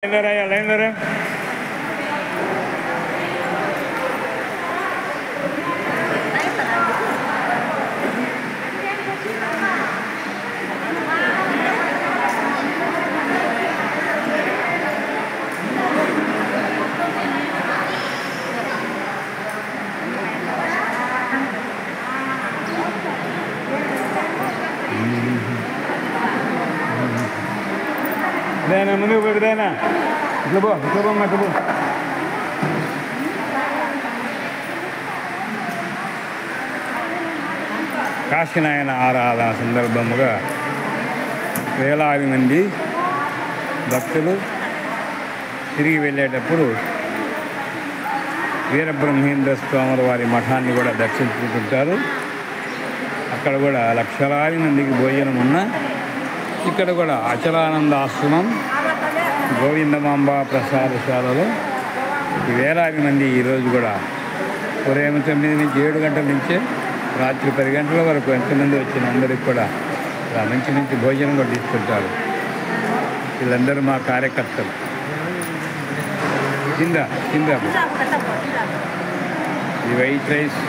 Line ले रहे देना मुझे ऊपर देना इतना मत बो కాశీనాయన ఆరాధన సందర్భముగా వేలాది మంది భక్తులు తిరిగి వెళ్ళేటప్పుడు వీరబ్రహ్మేంద్ర స్వాముల వారి మఠాన్ని కూడా దర్శించుకుంటారు. అక్కడ కూడా లక్షలాది మందికి భోజనం ఉన్న ఇక్కడ కూడా అచలానంద ఆశ్రమం గోవిందమాంబ ప్రసాదశాలలో వేలాది మంది ఈరోజు కూడా ఉదయం 9 నుంచి 7 గంటల నుంచే రాత్రి 10 గంటల వరకు ఎంతమంది వచ్చిన అందరికి కూడా మంచి మంచి భోజనం కూడా తీసుకుంటారు. వీళ్ళందరూ మా కార్యకర్తలు. కింద ఈ వైట్ రైస్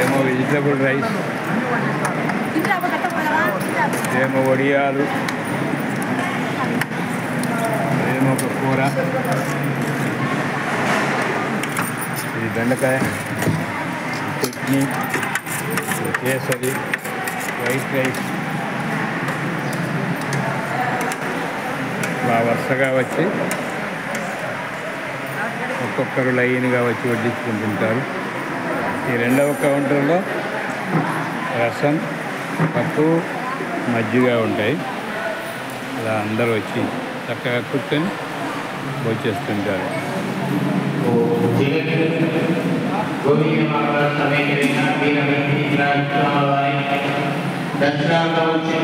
ఏమో వెజిటబుల్ రైస్ ఏమో వడియాలు ఏమో ఒక కూర ఇది బెండకాయ చట్నీ కేసరి వైట్ రైస్ ఇలా వరుసగా వచ్చి ఒక్కొక్కరు లైన్గా వచ్చి వడ్డించుకుంటుంటారు. ఈ రెండవ కౌంటర్లో రసం పప్పు మజ్జిగ ఉంటాయి. ఇలా అందరూ వచ్చి చక్కగా కూర్చొని వచ్చేస్తుంటారు. దక్షిణాంత వచ్చే